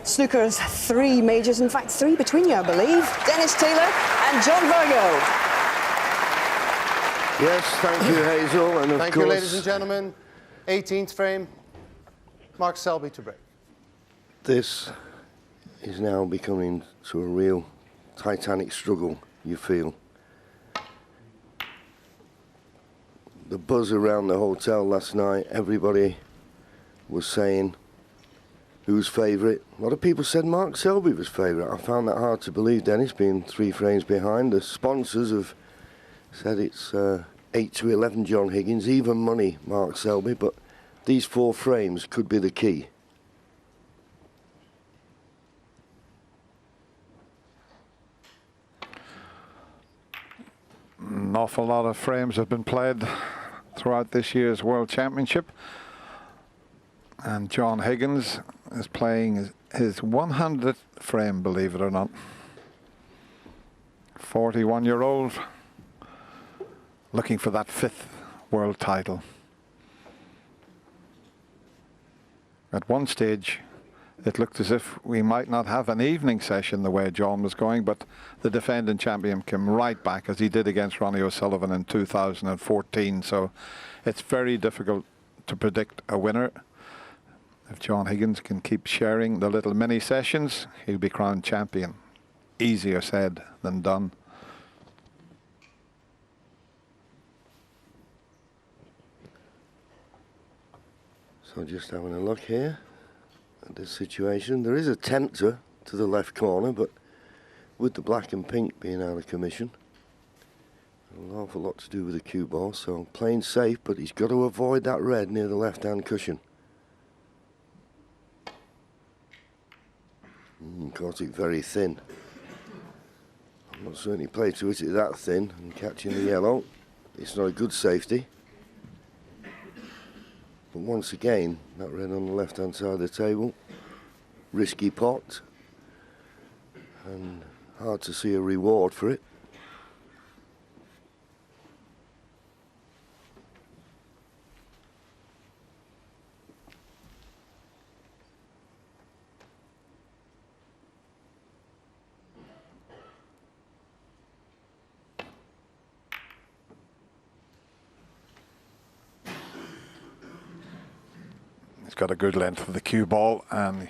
Snooker's 3 majors, in fact 3 between you, I believe. Dennis Taylor and John Virgo. Yes, thank you, Hazel. And of Thank you, ladies and gentlemen. 18th frame, Mark Selby to break. This is now becoming to a real titanic struggle, you feel. The buzz around the hotel last night, everybody was saying who's favourite. A lot of people said Mark Selby was favourite. I found that hard to believe, Dennis, being 3 frames behind. The sponsors have said it's 8 to 11 John Higgins, even money Mark Selby, but these 4 frames could be the key. An awful lot of frames have been played throughout this year's World Championship, and John Higgins is playing his 100th frame, believe it or not. 41-year-old looking for that 5th world title. At one stage it looked as if we might not have an evening session the way John was going, but the defending champion came right back, as he did against Ronnie O'Sullivan in 2014. So it's very difficult to predict a winner. If John Higgins can keep sharing the little mini sessions, he'll be crowned champion. Easier said than done. So just having a look here at this situation. There is a tempter to the left corner, but with the black and pink being out of commission, an awful lot to do with the cue ball, so playing safe, but he's got to avoid that red near the left-hand cushion. Caught it very thin. I'm not certain he played to hit it that thin and catching the yellow. It's not a good safety. But once again, that red on the left-hand side of the table, risky pot, and hard to see a reward for it. Got a good length of the cue ball, and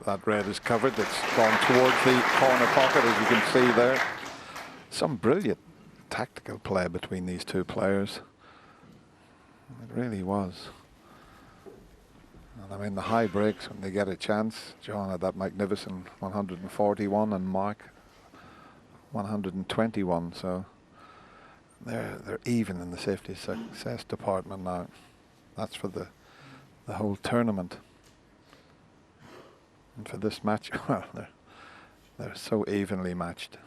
that red is covered. It's gone towards the corner pocket, as you can see there. Some brilliant tactical play between these 2 players. It really was. And I mean, the high breaks, when they get a chance, John had that magnificent 141 and Mark 121. So they're even in the safety success department now. That's for the whole tournament. And for this match, well, they're so evenly matched.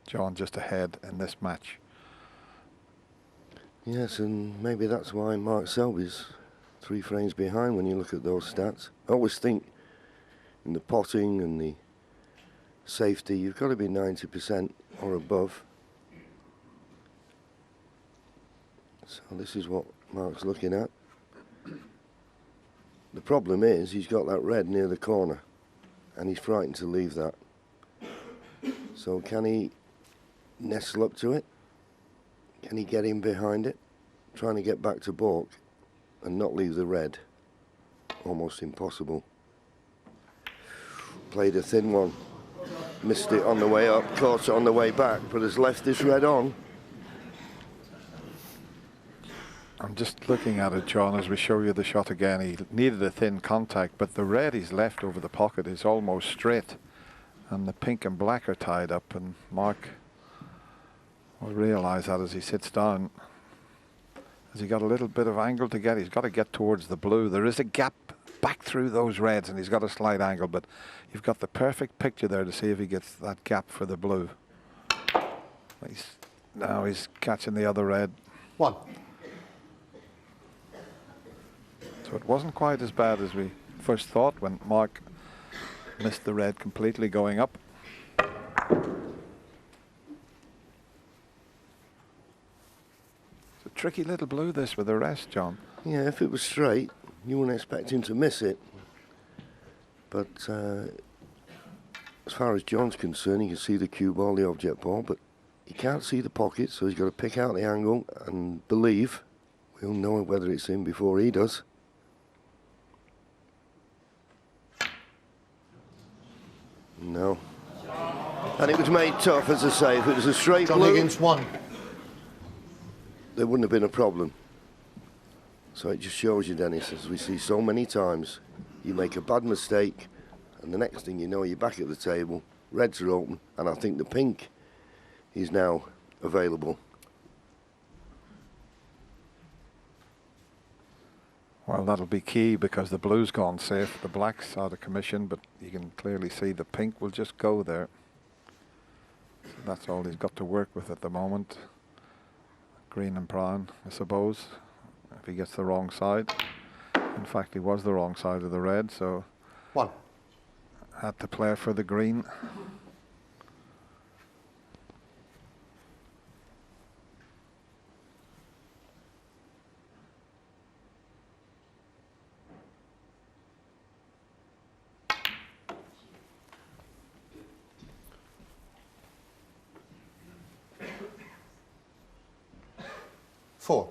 John just ahead in this match. Yes, and maybe that's why Mark Selby's 3 frames behind when you look at those stats. I always think in the potting and the safety, you've got to be 90% or above. So this is what Mark's looking at. The problem is he's got that red near the corner and he's frightened to leave that. So can he nestle up to it? Can he get in behind it? Trying to get back to balk and not leave the red. Almost impossible. Played a thin one. Missed it on the way up, caught it on the way back, but has left this red on. I'm just looking at it, John, as we show you the shot again. He needed a thin contact, but the red he's left over the pocket is almost straight, and the pink and black are tied up, and Mark will realise that as he sits down. Has he got a little bit of angle to get? He's got to get towards the blue. There is a gap back through those reds, and he's got a slight angle, but you've got the perfect picture there to see if he gets that gap for the blue. Now he's catching the other red. 1. So it wasn't quite as bad as we first thought when Mark missed the red completely going up. It's a tricky little blue, this, with the rest, John. Yeah, if it was straight, You wouldn't expect him to miss it. But as far as John's concerned, he can see the cue ball, the object ball, but he can't see the pocket, so he's got to pick out the angle and believe. We'll know whether it's in before he does. No. And it was made tough, as I say. If it was a straight John blue, Higgins, 1. there wouldn't have been a problem. So it just shows you, Dennis, as we see so many times, you make a bad mistake, and the next thing you know, you're back at the table, reds are open, and I think the pink is now available. Well, that'll be key because the blue's gone safe. The black's out of commission, but you can clearly see the pink will just go there. So that's all he's got to work with at the moment. Green and brown, I suppose, if he gets the wrong side. In fact, he was the wrong side of the red, so 1. had to play for the green. Four.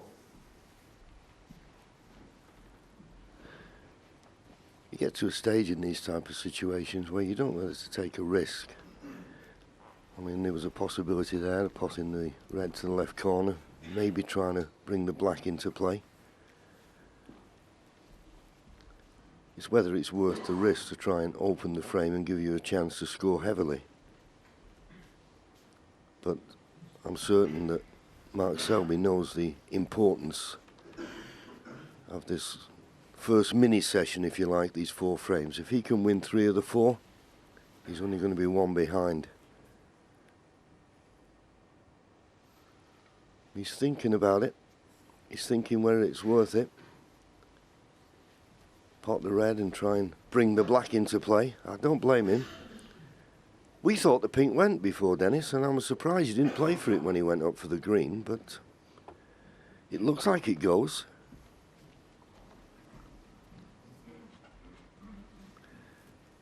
You get to a stage in these type of situations where you don't know whether to take a risk. I mean, there was a possibility there of passing the red to the left corner, maybe trying to bring the black into play. It's whether it's worth the risk to try and open the frame and give you a chance to score heavily. But I'm certain that Mark Selby knows the importance of this first mini session, if you like, these 4 frames. If he can win 3 of the 4, he's only going to be 1 behind. He's thinking about it. He's thinking whether it's worth it. Pot the red and try and bring the black into play. I don't blame him. We thought the pink went before, Dennis, and I was surprised he didn't play for it when he went up for the green, but it looks like it goes.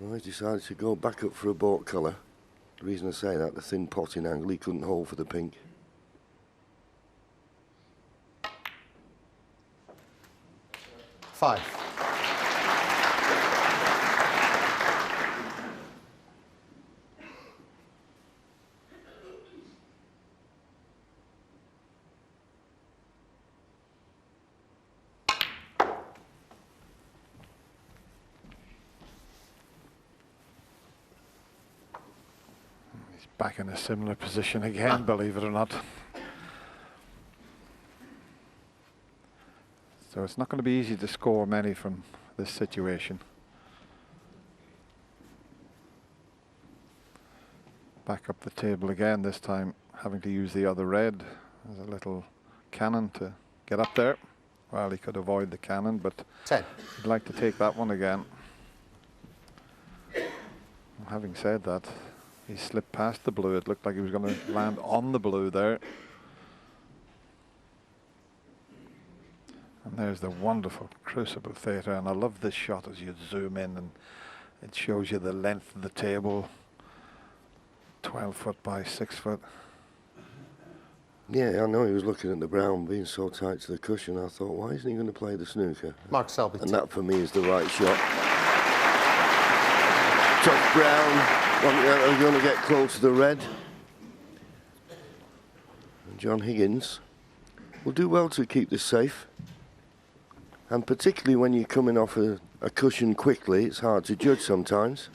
Well, he decided to go back up for a baulk colour. The reason I say that, the thin potting angle, he couldn't hold for the pink. Five. Back in a similar position again, believe it or not. So it's not going to be easy to score many from this situation. Back up the table again, this time having to use the other red as a little cannon to get up there. Well, he could avoid the cannon, but 10. he'd like to take that one again. Having said that, he slipped past the blue. It looked like he was going to land on the blue there. And there's the wonderful Crucible Theatre, and I love this shot as you zoom in and it shows you the length of the table. 12 foot by 6 foot. Yeah, I know he was looking at the brown being so tight to the cushion. I thought, why isn't he going to play the snooker? Mark Selby. And that for me is the right shot. Tough brown. Are going to get close to the red. And John Higgins will do well to keep this safe. And particularly when you're coming off a cushion quickly, it's hard to judge sometimes.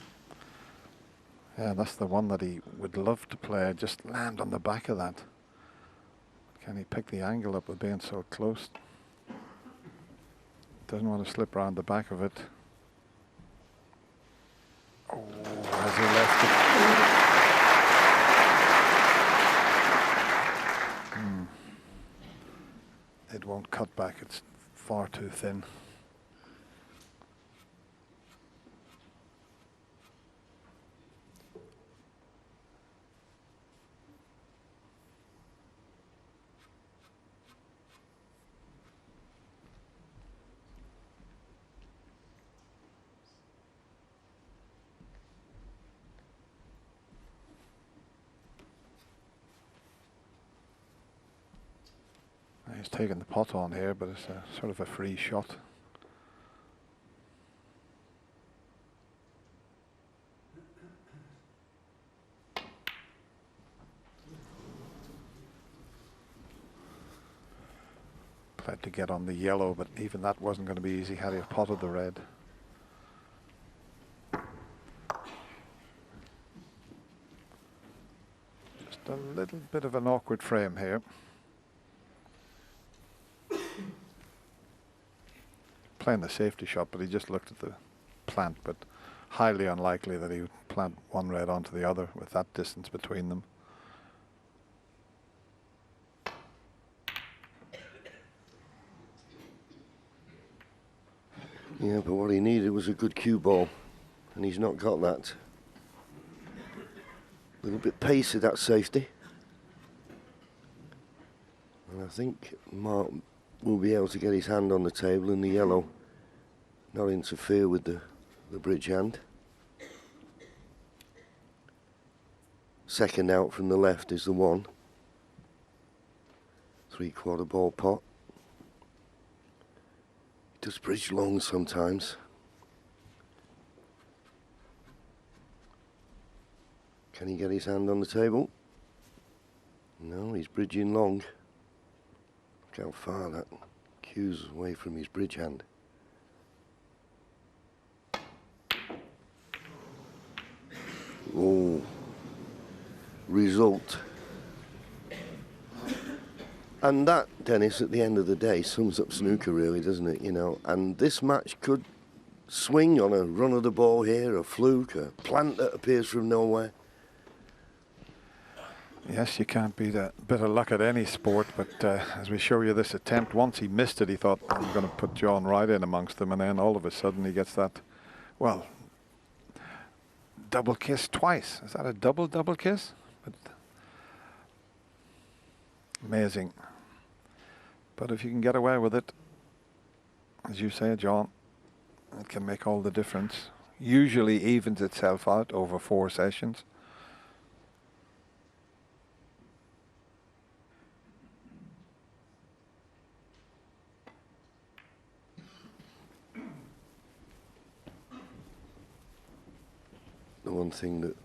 Yeah, that's the one that he would love to play. Just land on the back of that. Can he pick the angle up with being so close? Doesn't want to slip around the back of it. Oh, has he left it? It won't cut back. It's far too thin. He's taking the pot on here, but it's a sort of a free shot. Tried to get on the yellow, but even that wasn't going to be easy had he potted the red. Just a little bit of an awkward frame here. Playing the safety shot, but he just looked at the plant, but highly unlikely that he would plant one red onto the other with that distance between them. Yeah, but what he needed was a good cue ball, and he's not got that. A little bit pacey, that safety. And I think Mark will be able to get his hand on the table in the yellow, not interfere with the bridge hand. Second out from the left is the 1. 3/4 ball pot. He does bridge long sometimes. Can he get his hand on the table? No, he's bridging long. Look how far that cue's away from his bridge hand. Oh, result. And that, Dennis, at the end of the day, sums up snooker really, doesn't it? You know, and this match could swing on a run of the ball here, a fluke, a plant that appears from nowhere. Yes, you can't beat a bit of luck at any sport, but as we show you this attempt, once he missed it, he thought, I'm going to put John right in amongst them, and then all of a sudden he gets that, well, double kiss twice. Is that a double kiss? But amazing. But if you can get away with it, as you say, John, it can make all the difference. Usually evens itself out over 4 sessions. The one thing that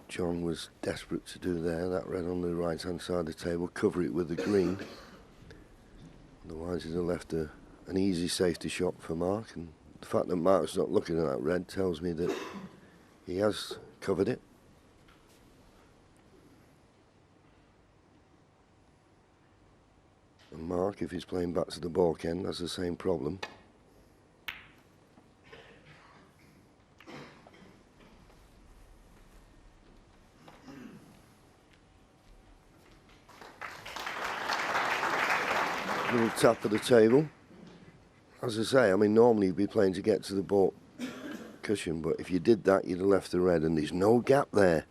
John was desperate to do there, that red on the right hand side of the table, cover it with the green. Otherwise he'd have left an easy safety shot for Mark, and the fact that Mark's not looking at that red tells me that he has covered it. And Mark, if he's playing back to the balk end, has the same problem. Little tap of the table. As I say, I mean, normally you'd be playing to get to the ball cushion, but if you did that, you'd have left the red, and there's no gap there.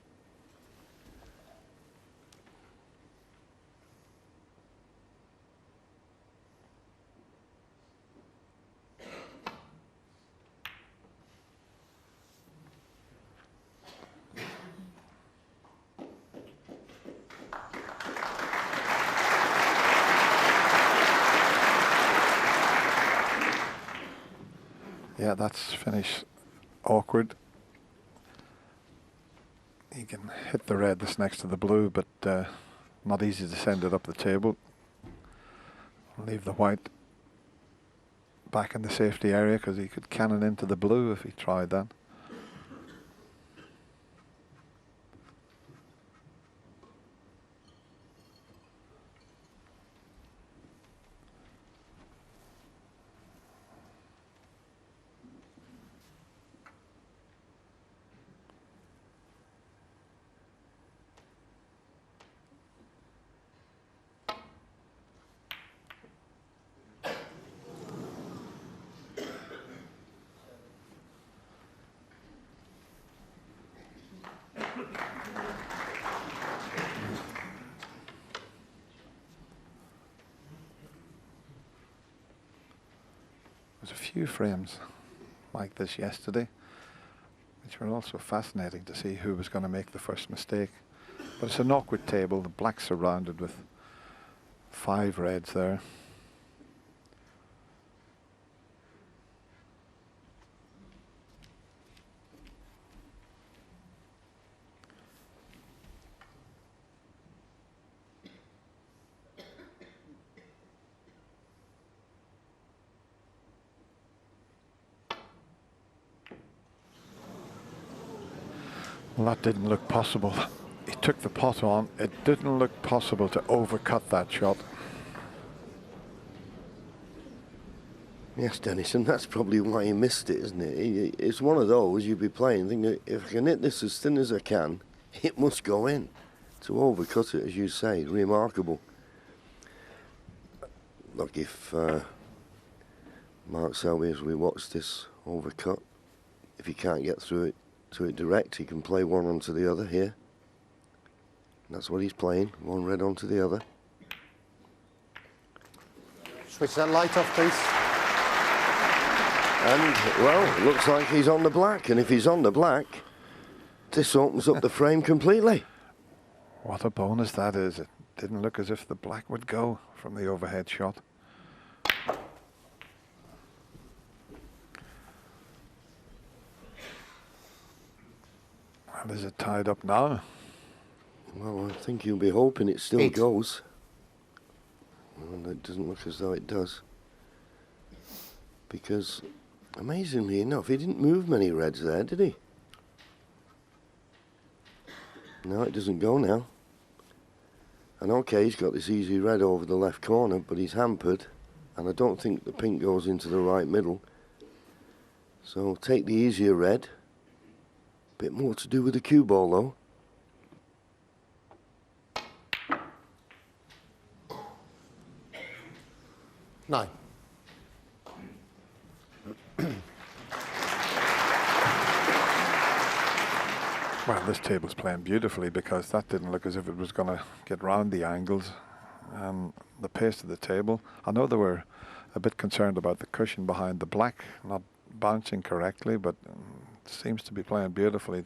Yeah, that's finish awkward. He can hit the red that's next to the blue, but not easy to send it up the table. Leave the white back in the safety area because he could cannon into the blue if he tried that. There's a few frames like this yesterday, which were also fascinating to see who was going to make the first mistake. But it's an awkward table. The black's surrounded with 5 reds there. Well, that didn't look possible. He took the pot on. It didn't look possible to overcut that shot. Yes, Dennis, and that's probably why he missed it, isn't it? It's one of those you'd be playing, thinking, if I can hit this as thin as I can, it must go in. To overcut it, as you say, remarkable. Look, if Mark Selby, as we watch this overcut, if he can't get through it to it direct, he can play one onto the other here. That's what he's playing, one red onto the other. Switch that light off, please. And, well, it looks like he's on the black, and if he's on the black, this opens up the frame completely. What a bonus that is. It didn't look as if the black would go from the overhead shot. And is it tied up now? Well, I think you'll be hoping it still 8. goes. Well, it doesn't look as though it does. Because, amazingly enough, he didn't move many reds there, did he? No, it doesn't go now. And okay, he's got this easy red over the left corner, but he's hampered. And I don't think the pink goes into the right middle. So take the easier red. Bit more to do with the cue ball, though. Nine. Well, this table's playing beautifully because that didn't look as if it was going to get round the angles and the pace of the table. I know they were a bit concerned about the cushion behind the black not bouncing correctly, but it seems to be playing beautifully.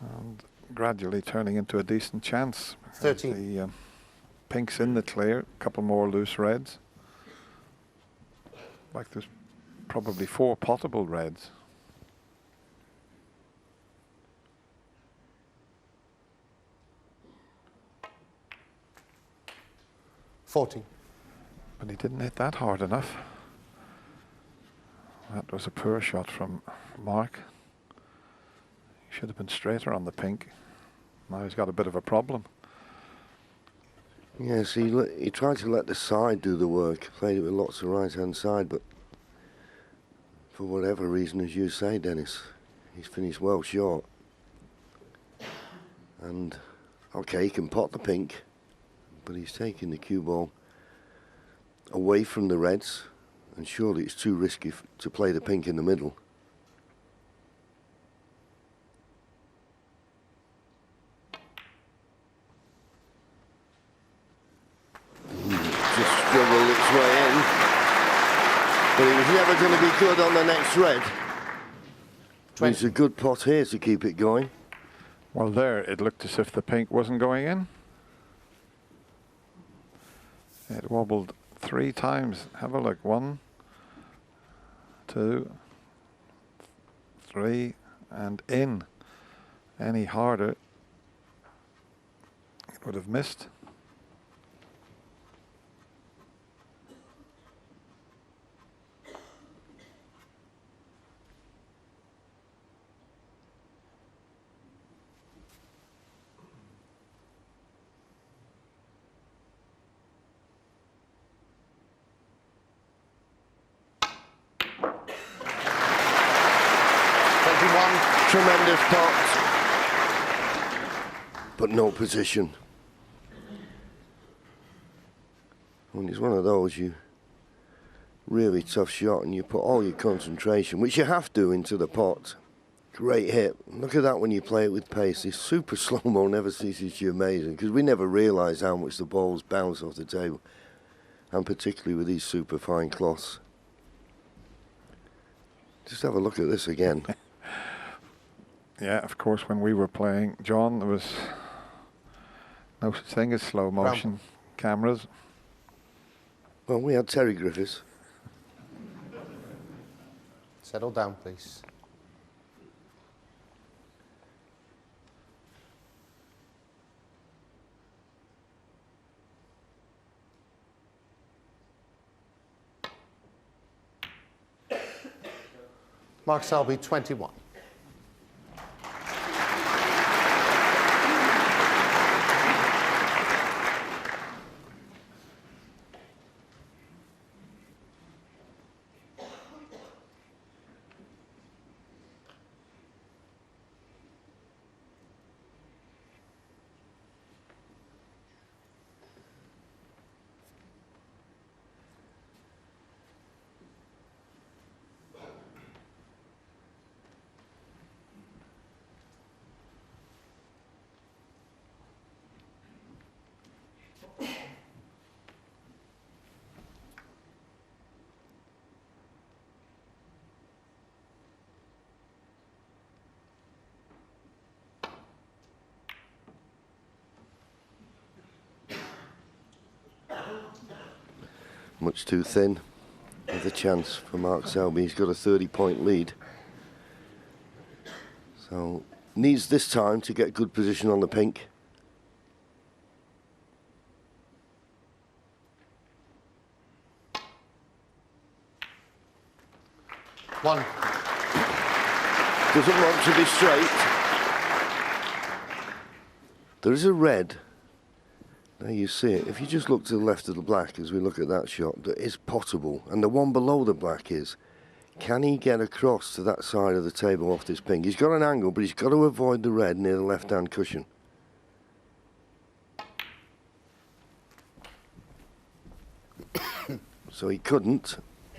And gradually turning into a decent chance. 13. The pinks in the clear, a couple more loose reds. Like there's probably 4 potable reds. But But he didn't hit that hard enough. That was a poor shot from Mark. He should have been straighter on the pink. Now he's got a bit of a problem. Yes, he tried to let the side do the work, played it with lots of right-hand side, but for whatever reason, as you say, Dennis, he's finished well short. And, okay, he can pot the pink, but he's taking the cue ball away from the reds, and surely it's too risky to play the pink in the middle. Just struggled its way in, but it was never going to be good on the next red. It's a good pot here to keep it going. Well, there it looked as if the pink wasn't going in. It wobbled 3 times. Have a look. 1, 2, 3, and in. Any harder, it would have missed. Tremendous pot, but no position. When it's one of those, you really tough shot and you put all your concentration, which you have to, into the pot. Great hit. Look at that when you play it with pace. This super slow-mo never ceases to amaze me, because we never realise how much the balls bounce off the table, and particularly with these super fine cloths. Just have a look at this again. Yeah, of course, when we were playing, John, there was no such thing as slow motion cameras. Well, we had Terry Griffiths. Settle down, please. Mark Selby, 21. Much too thin. With a chance for Mark Selby. He's got a 30-point lead. So needs this time to get good position on the pink. One. Doesn't want to be straight. There is a red. There you see it. If you just look to the left of the black as we look at that shot, that is potable. And the one below the black is, can he get across to that side of the table off this pink? He's got an angle, but he's got to avoid the red near the left-hand cushion. So he couldn't.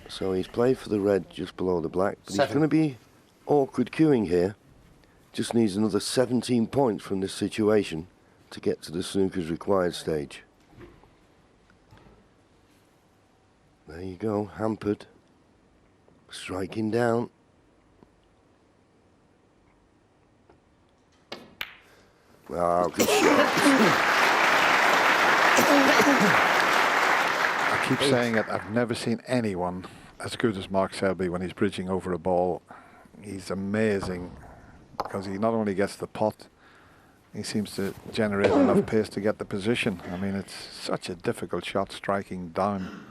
So he's played for the red just below the black. But he's going to be awkward queuing here. Just needs another 17 points from this situation to get to the snooker's required stage. There you go, hampered. Striking down. Oh, good shot. I keep saying it, I've never seen anyone as good as Mark Selby when he's bridging over a ball. He's amazing because he not only gets the pot, he seems to generate enough pace to get the position. I mean, it's such a difficult shot striking down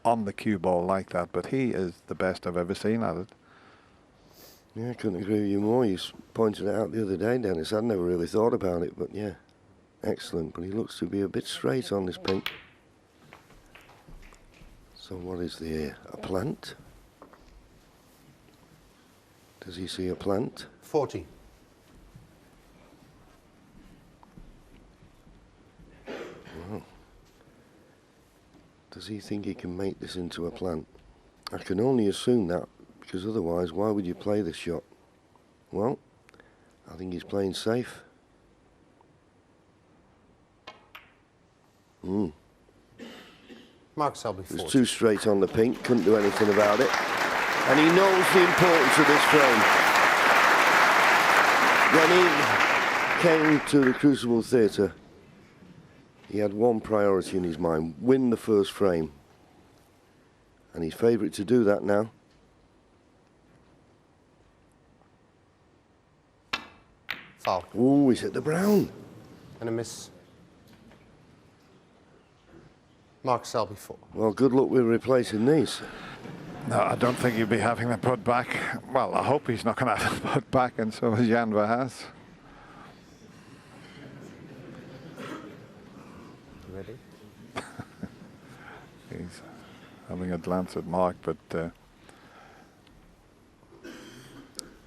on the cue ball like that, but he is the best I've ever seen at it. Yeah, I couldn't agree with you more. You pointed it out the other day, Dennis. I'd never really thought about it, but yeah, excellent. But he looks to be a bit straight on this pink. So what is there? A plant? Does he see a plant? 40. Wow. Does he think he can make this into a plant? I can only assume that, because otherwise, why would you play this shot? Well, I think he's playing safe. Mark Selby, It 40. was too straight on the pink, couldn't do anything about it. And he knows the importance of this frame. When he came to the Crucible Theatre, he had one priority in his mind: win the first frame. And he's favourite to do that now. Foul. Ooh, he's hit the brown. And a miss. Mark Selby, 4. Well, good luck with replacing these. No, I don't think he'll be having them put back. Well, I hope he's not going to have them put back, and so is Jan Verhaas. Ready? He's having a glance at Mark, but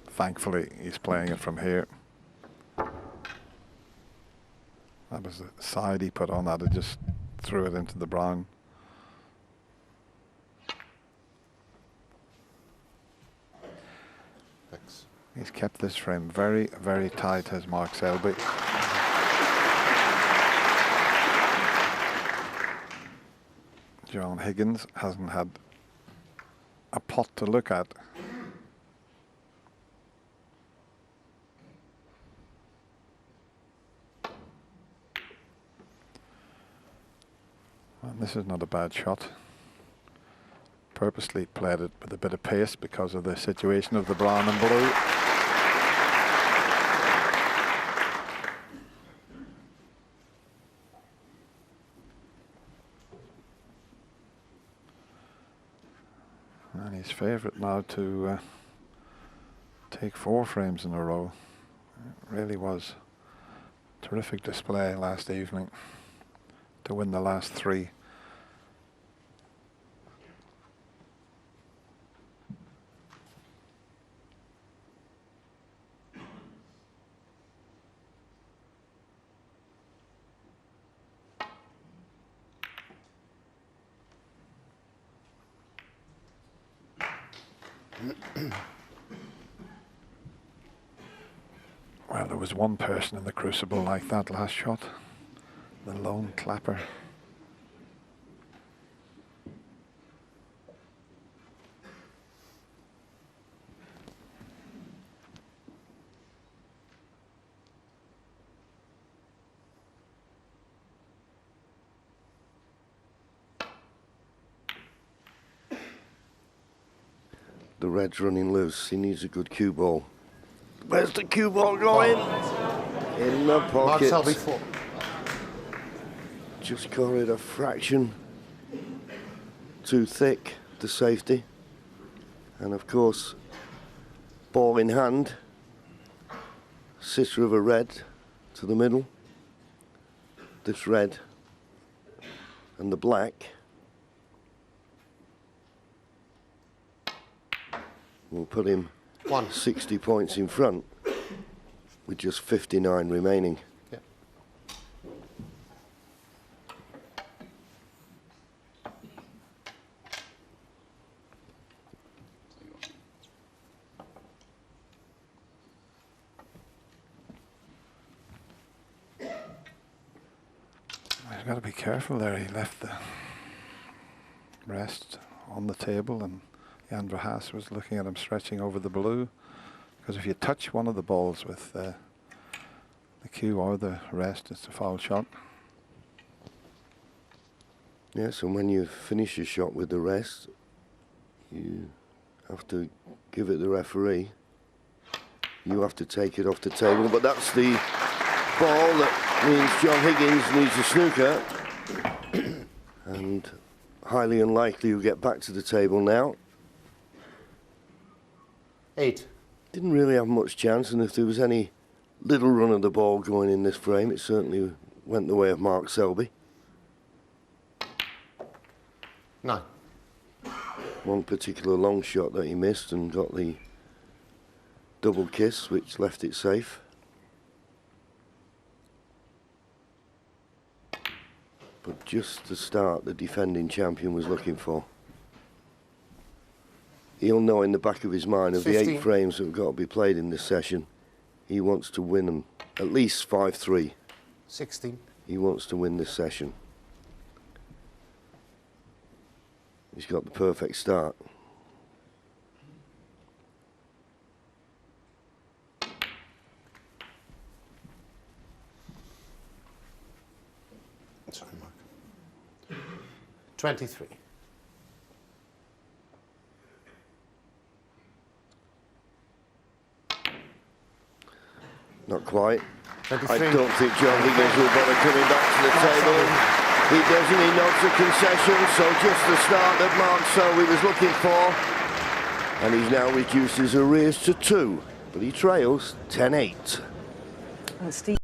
thankfully he's playing it from here. That was the side he put on that. It just threw it into the brown. Thanks. He's kept this frame very, very tight, has Mark Selby. John Higgins hasn't had a pot to look at. Well, this is not a bad shot. Purposely played it with a bit of pace because of the situation of the brown and blue. And his favourite now to take 4 frames in a row. It really was terrific display last evening to win the last 3. Well, there was one person in the crucible like that last shot, the lone clapper. The red's running loose. He needs a good cue ball. Where's the cue ball going? In the Mark pocket. Selby 4. Just caught it a fraction too thick, the safety. And of course, ball in hand. Sister of a red to the middle. This red and the black will put him 60 points in front with just 59 remaining. Yeah. He's got to be careful there. He left the rest on the table, and Jan Verhaas was looking at him stretching over the blue, because if you touch one of the balls with the cue or the rest, it's a foul shot. Yes, and when you finish your shot with the rest, you have to give it the referee. You have to take it off the table, but that's the ball that means John Higgins needs a snooker. And highly unlikely he'll get back to the table now. 8. Didn't really have much chance, and if there was any little run of the ball going in this frame, it certainly went the way of Mark Selby. 9. One particular long shot that he missed and got the double kiss, which left it safe. But just the start the defending champion was looking for. He'll know in the back of his mind of 15. the 8 frames that have got to be played in this session, he wants to win them at least 5-3. 16. He wants to win this session. He's got the perfect start. Sorry, Mark. 23. Not quite. 23. I don't think John Higgins will bother coming back to the table. He doesn't, he nods a concession, so just the start that Mark Selby was looking for. And he's now reduced his arrears to 2, but he trails 10-8. And Steve